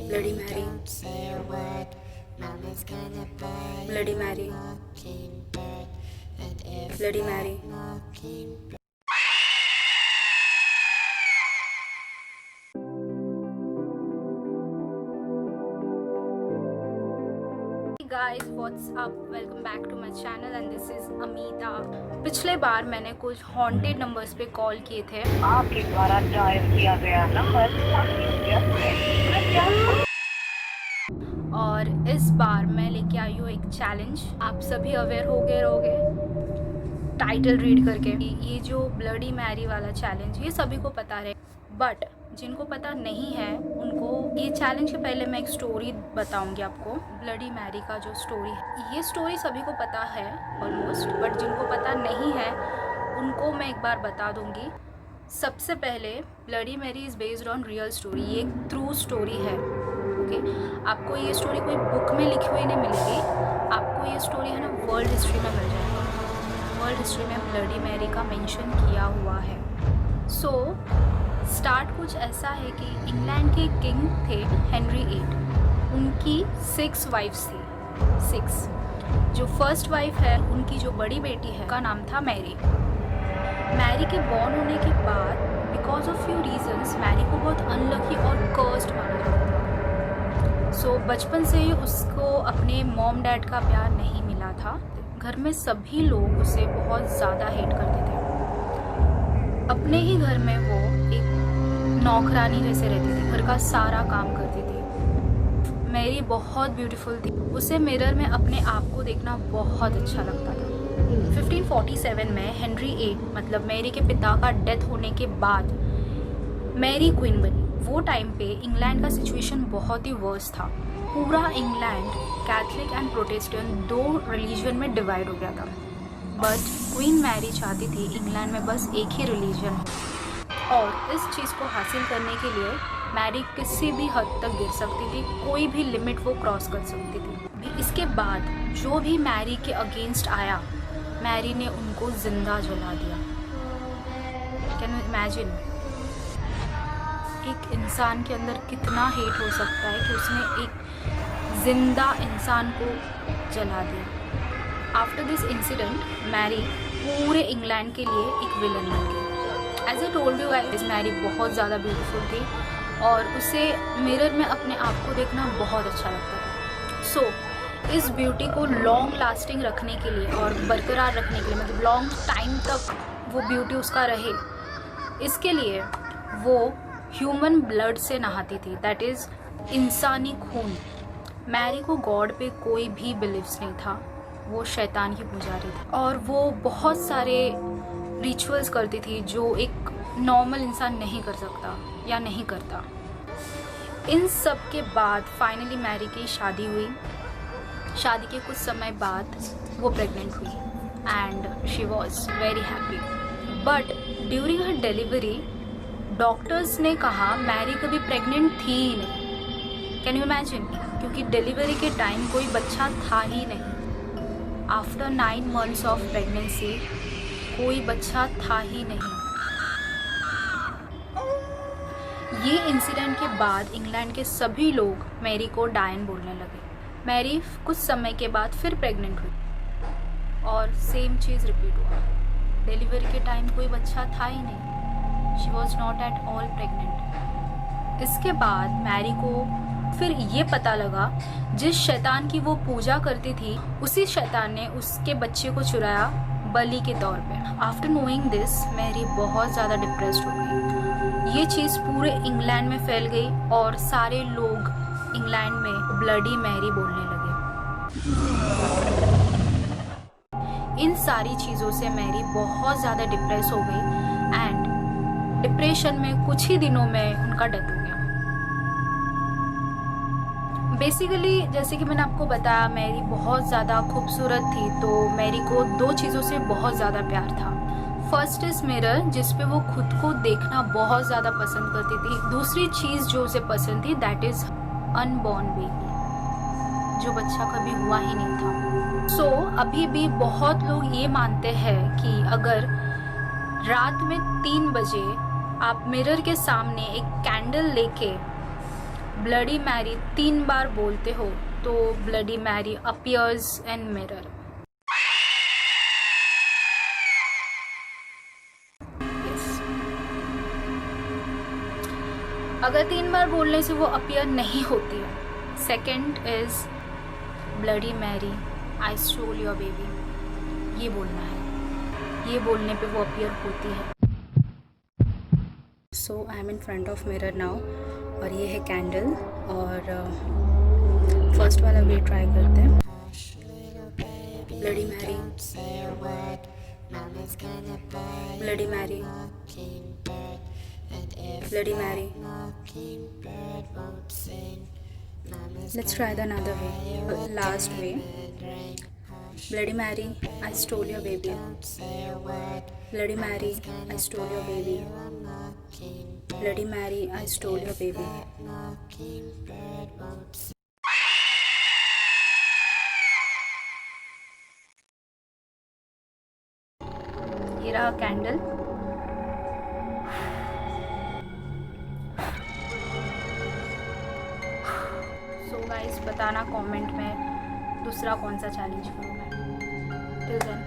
Bloody Mary, Bloody Mary, Bloody Mary. Guys, what's up? Welcome back to my channel and this is Amita. पिछले बार मैंने कुछ haunted numbers पे call किए थे। आपके द्वारा डायल किया गया नंबर और इस बार मैं लेके आई हूँ एक चैलेंज। आप सभी अवेयर हो गए रहोगे टाइटल रीड करके। ये जो ब्लडी मैरी वाला चैलेंज ये सभी को पता है, बट जिनको पता नहीं है उनको ये चैलेंज के पहले मैं एक स्टोरी बताऊंगी आपको। ब्लडी मैरी का जो स्टोरी है, ये स्टोरी सभी को पता है ऑलमोस्ट, बट जिनको पता नहीं है उनको मैं एक बार बता दूंगी। सबसे पहले bloody Mary is based on real story. ये एक ट्रू स्टोरी है। ओके, आपको ये स्टोरी कोई बुक में लिखी हुई नहीं मिलेगी, आपको ये स्टोरी है ना वर्ल्ड हिस्ट्री में मिल जाएगी। वर्ल्ड हिस्ट्री में ब्लडी मैरी का मेंशन किया हुआ है। सो स्टार्ट कुछ ऐसा है कि इंग्लैंड के किंग थे हेनरी 8। उनकी 6 वाइफ्स थी। 6 जो फर्स्ट वाइफ है उनकी जो बड़ी बेटी है का नाम था मैरी। मैरी के बॉर्न होने के बाद because of few reasons Mary को बहुत अनलकी और कर्स्ड माना जाता था। सो बचपन से ही उसको अपने मॉम डैड का प्यार नहीं मिला था। घर में सभी लोग उसे बहुत ज़्यादा हेट करते थे। अपने ही घर में वो एक नौकरानी जैसे रहती थी, घर का सारा काम करती थी। मैरी बहुत ब्यूटीफुल थी, उसे मिरर में अपने आप को देखना बहुत अच्छा लगता था। 1547 में हेनरी 8 मतलब मैरी के पिता का डेथ होने के बाद मैरी क्वीन बनी। वो टाइम पे इंग्लैंड का सिचुएशन बहुत ही वर्स था। पूरा England Catholic and Protestant 2 religion में डिवाइड हो गया था। बट क्वीन मैरी चाहती थी इंग्लैंड में बस एक ही रिलीजन हो, और इस चीज़ को हासिल करने के लिए मैरी किसी भी हद तक गिर सकती थी, कोई भी लिमिट वो क्रॉस कर सकती थी। इसके बाद जो भी मैरी के अगेंस्ट आया, मैरी ने उनको जिंदा जला दिया। कैन यू इमेजिन एक इंसान के अंदर कितना हेट हो सकता है कि उसने एक जिंदा इंसान को जला दिया। आफ्टर दिस इंसिडेंट मैरी पूरे इंग्लैंड के लिए एक विलन बन गई। As a told you guys, Mary बहुत ज़्यादा ब्यूटीफुल थी और उसे मिरर में अपने आप को देखना बहुत अच्छा लगता था। सो इस ब्यूटी को लॉन्ग लास्टिंग रखने के लिए और बरकरार रखने के लिए, मतलब लॉन्ग टाइम तक वो ब्यूटी उसका रहे, इसके लिए वो ह्यूमन ब्लड से नहाती थी, दैट इज़ इंसानी खून। मैरी को गॉड पे कोई भी बिलीव्स नहीं था, वो शैतान की पुजारी थी और वो बहुत सारे रिचुअल्स करती थी जो एक नॉर्मल इंसान नहीं कर सकता या नहीं करता। इन सब के बाद फाइनली मैरी की शादी हुई। शादी के कुछ समय बाद वो प्रेग्नेंट हुई and she was very happy. But during her delivery doctors ने कहा मैरी कभी प्रेग्नेंट थी ही नहीं। कैन यू इमेजिन, क्योंकि डिलीवरी के टाइम कोई बच्चा था ही नहीं। आफ्टर 9 months ऑफ प्रेगनेंसी कोई बच्चा था ही नहीं। ये इंसिडेंट के बाद इंग्लैंड के सभी लोग मैरी को डायन बोलने लगे। मैरी कुछ समय के बाद फिर प्रेग्नेंट हुई और सेम चीज़ रिपीट हुआ। डिलीवरी के टाइम कोई बच्चा था ही नहीं। She was not at all pregnant. इसके बाद मैरी को फिर ये पता लगा जिस शैतान की वो पूजा करती थी उसी शैतान ने उसके बच्चे को चुराया बलि के तौर पे। आफ्टर नोइंग दिस मैरी बहुत ज़्यादा डिप्रेस्ड हो गई। ये चीज़ पूरे इंग्लैंड में फैल गई और सारे लोग इंग्लैंड में ब्लडी मैरी बोलने लगे। इन सारी चीज़ों से मैरी बहुत ज़्यादा डिप्रेस हो गई एंड डिप्रेशन में कुछ ही दिनों में उनका डेथ हो गया। बेसिकली जैसे कि मैंने आपको बताया मैरी बहुत ज़्यादा खूबसूरत थी, तो मैरी को 2 चीज़ों से बहुत ज़्यादा प्यार था। फर्स्ट इज़ मिरर, जिस पे वो खुद को देखना बहुत ज़्यादा पसंद करती थी। दूसरी चीज़ जो उसे पसंद थी दैट इज़ अनबॉर्न बेबी, जो बच्चा कभी हुआ ही नहीं था। सो अभी भी बहुत लोग ये मानते हैं कि अगर रात में 3 बजे आप मिरर के सामने एक कैंडल लेके ब्लडी मैरी 3 बार बोलते हो तो bloody Mary appears in mirror. अगर 3 बार बोलने से वो अपीयर नहीं होती है, second is bloody Mary I stole your baby, ये बोलना है। ये बोलने पे वो अपीयर होती है। So I am in front of mirror now और ये है कैंडल और फर्स्ट वाला वे ट्राई करते हैं। Bloody Mary, bloody Mary, bloody Mary. Let's try the another way, last way. Bloody Mary, I stole your baby. Bloody Mary, I stole your baby. Bloody Mary, I stole your baby. ये रहा candle. So guys बताना comment में दूसरा कौन सा challenge करूँ मैं। Till then